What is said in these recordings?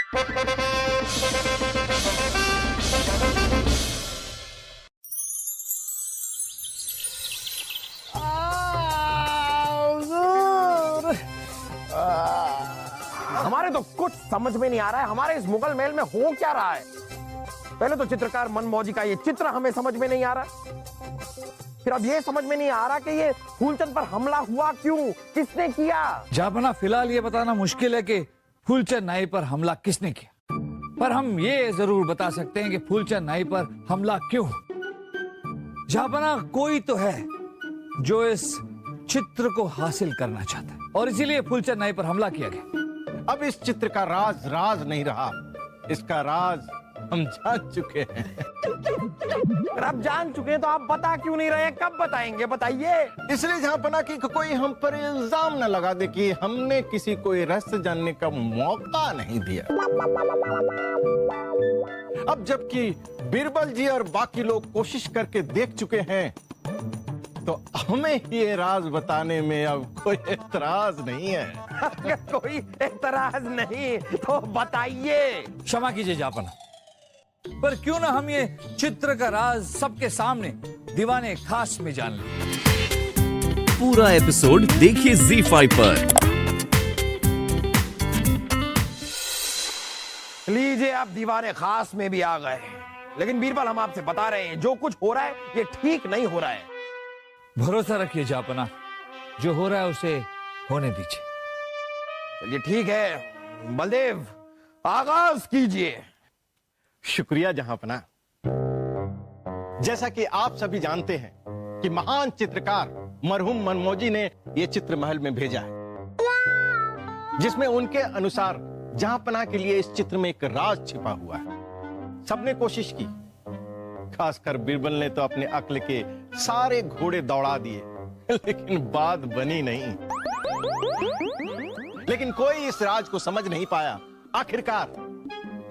हमारे तो कुछ समझ में नहीं आ रहा है, हमारे इस मुगल महल में हो क्या रहा है। पहले तो चित्रकार मनमौजी का ये चित्र हमें समझ में नहीं आ रहा, फिर अब ये समझ में नहीं आ रहा कि ये फूलचंद पर हमला हुआ क्यों, किसने किया। जापना, फिलहाल ये बताना मुश्किल है कि फूलचंद नाई पर हमला किसने किया, पर हम ये जरूर बता सकते हैं कि फूलचंद नाई पर हमला क्यों। जापना, कोई तो है जो इस चित्र को हासिल करना चाहता है और इसीलिए फूलचंद नाई पर हमला किया गया। अब इस चित्र का राज राज नहीं रहा, इसका राज हम जान चुके हैं। अगर आप जान चुके हैं तो आप बता क्यों नहीं रहे, कब बताएंगे, बताइए। इसलिए जहांपना कि कोई हम पर इल्जाम न लगा दे कि हमने किसी को ये रहस्य जानने का मौका नहीं दिया। अब जबकि बीरबल जी और बाकी लोग कोशिश करके देख चुके हैं, तो हमें ये राज बताने में अब कोई एतराज नहीं है। अगर कोई एतराज नहीं तो बताइए। क्षमा कीजिए जापना, पर क्यों ना हम ये चित्र का राज सबके सामने दीवाने खास में जान लें। पूरा एपिसोड देखिए ZEE5 पर। लीजिए, आप दीवाने खास में भी आ गए, लेकिन बीरबल हम आपसे बता रहे हैं जो कुछ हो रहा है ये ठीक नहीं हो रहा है। भरोसा रखिए जापना, जो हो रहा है उसे होने दीजिए। चलिए ठीक है, बलदेव आगाज कीजिए। शुक्रिया जहांपना। जैसा कि आप सभी जानते हैं कि महान चित्रकार मरहूम मनमौजी ने यह चित्र महल में भेजा है, जिसमें उनके अनुसार जहांपना के लिए इस चित्र में एक राज छिपा हुआ है। सबने कोशिश की, खासकर बीरबल ने तो अपने अक्ल के सारे घोड़े दौड़ा दिए, लेकिन बात बनी नहीं। लेकिन कोई इस राज को समझ नहीं पाया। आखिरकार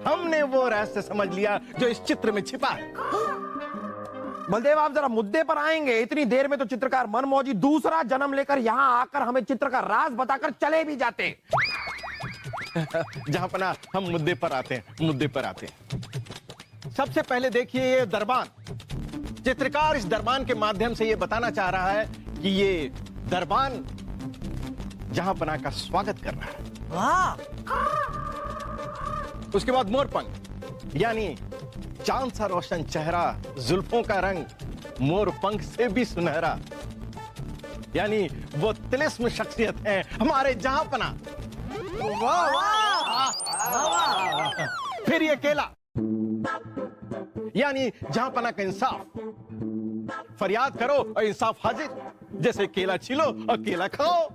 हमने वो रहस्य समझ लिया जो इस चित्र में छिपा है। बलदेव, आप जरा मुद्दे पर आएंगे। इतनी देर में तो चित्रकार मनमौजी दूसरा जन्म लेकर यहाँ आकर हमें चित्र का राज बताकर चले भी जाते। जहांपना, हम मुद्दे पर आते हैं। सबसे पहले देखिए ये दरबान। चित्रकार इस दरबान के माध्यम से ये बताना चाह रहा है कि ये दरबान जहांपना का स्वागत कर रहा है। वाह! उसके बाद मोरपंख, यानी चांद सा रोशन चेहरा, जुल्फों का रंग मोर पंख से भी सुनहरा, यानी वो तिलिस्म शख्सियत है हमारे जहांपना। वाह वाह! फिर ये केला, यानी जहांपना का इंसाफ। फरियाद करो और इंसाफ हाजिर, जैसे केला छिलो और केला खाओ।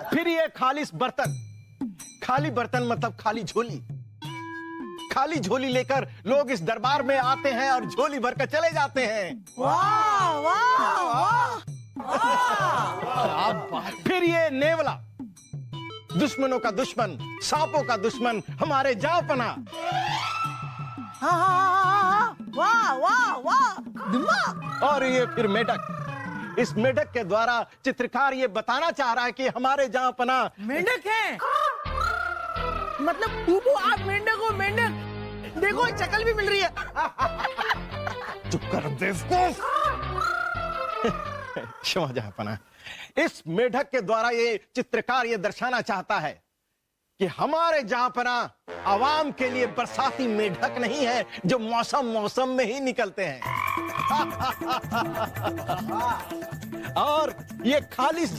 फिर ये खालिस बर्तन। खाली बर्तन मतलब खाली झोली। खाली झोली लेकर लोग इस दरबार में आते हैं और झोली भरकर चले जाते हैं। वाह वाह वाह! फिर ये नेवला, दुश्मनों का दुश्मन, सांपों का दुश्मन, हमारे जहांपना। वाह वाह वाह! और ये फिर मेढक। इस मेढक के द्वारा चित्रकार ये बताना चाह रहा है कि हमारे जहांपना मेंढक है। मतलब बूबू, आप मेंढक हो। मेंढक देखो, शक्ल भी मिल रही है। चुप कर बेवकूफ। क्षमा जहांपना। इस मेढक के द्वारा ये चित्रकार ये दर्शाना चाहता है कि हमारे जहांपना आवाम के लिए बरसाती मेढक नहीं है जो मौसम में ही निकलते हैं। और ये खालिस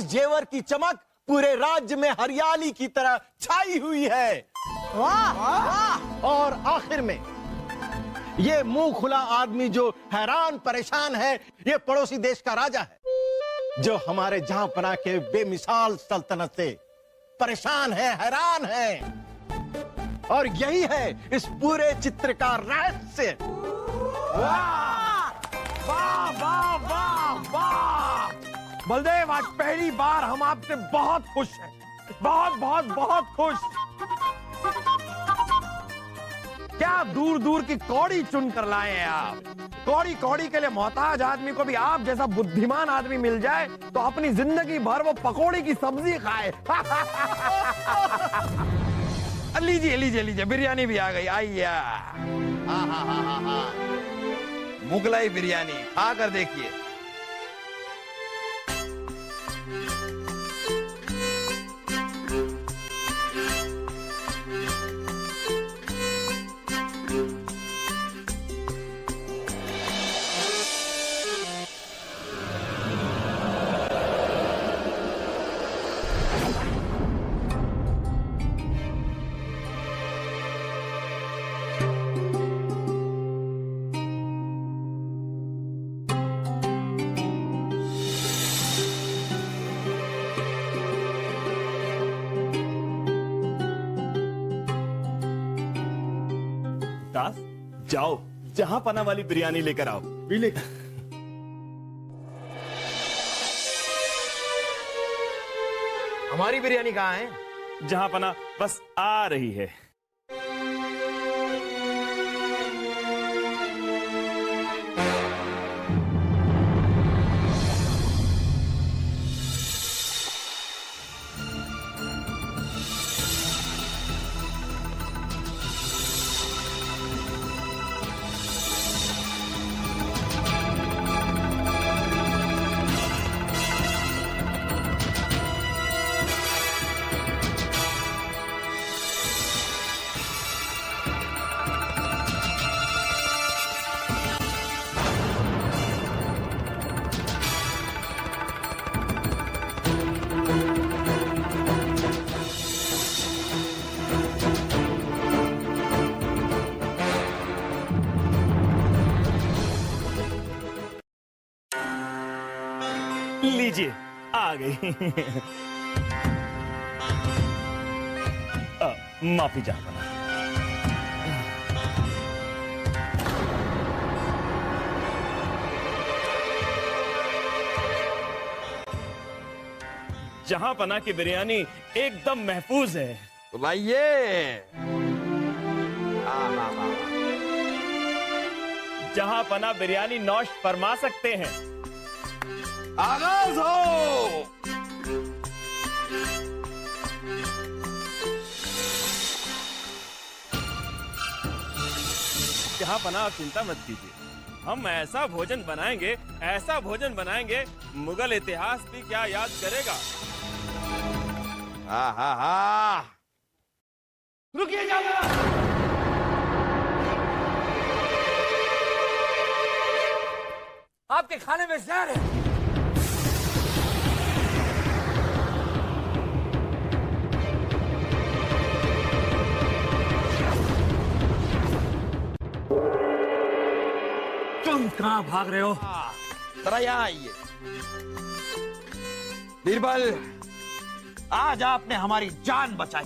जेवर की चमक पूरे राज्य में हरियाली की तरह छाई हुई है। वाह वाह! और आखिर में ये मुंह खुला आदमी जो हैरान परेशान है, ये पड़ोसी देश का राजा है जो हमारे जहांपना के बेमिसाल सल्तनत से परेशान है, हैरान है। और यही है इस पूरे चित्र का रहस्य। वाह वाह वाह वाह! बलदेव, आज पहली बार हम आपसे बहुत खुश हैं, बहुत बहुत बहुत खुश। क्या दूर दूर की कौड़ी चुन कर लाए हैं आप। कौड़ी कौड़ी के लिए मोहताज आदमी को भी आप जैसा बुद्धिमान आदमी मिल जाए तो अपनी जिंदगी भर वो पकौड़ी की सब्जी खाए। लीजिए लीजिए लीजिए, बिरयानी भी आ गई। आइए, मुगलाई बिरयानी खा कर देखिए। दास, जाओ जहां पना वाली बिरयानी लेकर आओ। भी लेकर हमारी बिरयानी कहाँ है? जहां पना बस आ रही है। लीजिए, आ गई। माफी चाहता हूं। जहां पना की बिरयानी एकदम महफूज है। तो लाइए। जहां पना बिरयानी नौश फरमा सकते हैं। आगाज हो। जहां पना, आप चिंता मत कीजिए, हम ऐसा भोजन बनाएंगे मुगल इतिहास भी क्या याद करेगा। रुकिए जाना। आपके खाने में जहर है। तुम कहां भाग रहे हो? जरा यहाँ आइए। बीरबल, आज आपने हमारी जान बचाई।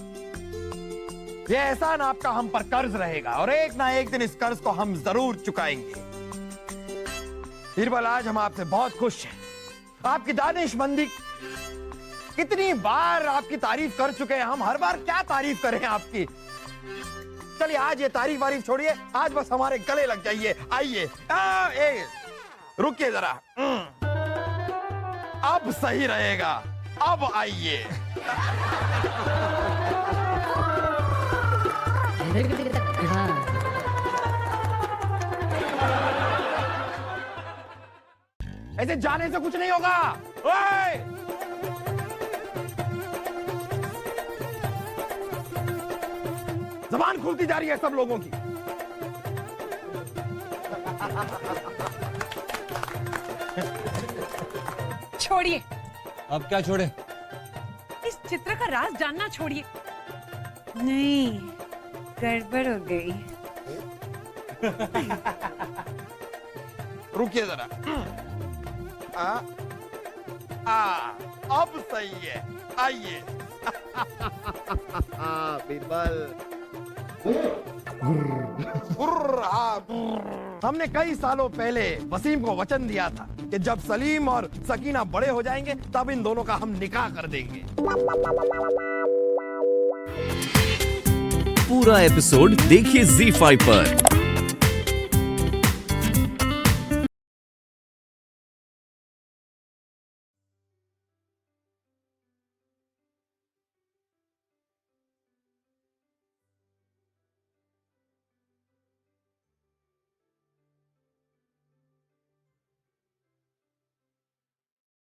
ये एहसान आपका हम पर कर्ज रहेगा और एक ना एक दिन इस कर्ज को हम जरूर चुकाएंगे। बीरबल, आज हम आपसे बहुत खुश हैं। आपकी दानिशमंदी, कितनी बार आपकी तारीफ कर चुके हैं हम, हर बार क्या तारीफ करें आपकी। चलिए आज ये तारीफ वारीफ छोड़िए, आज बस हमारे गले लग जाइए। आइए। रुकिए जरा। अब सही रहेगा, अब आइए। ऐसे जाने से कुछ नहीं होगा। ओए! जबान खुलती जा रही है सब लोगों की। छोड़िए। अब क्या छोड़े? इस चित्र का राज जानना छोड़िए। नहीं, गड़बड़ हो गई। रुकिए जरा। अब सही है, आइए। बीरबल, हमने कई सालों पहले वसीम को वचन दिया था कि जब सलीम और सकीना बड़े हो जाएंगे तब इन दोनों का हम निकाह कर देंगे। पूरा एपिसोड देखिए ZEE5 पर।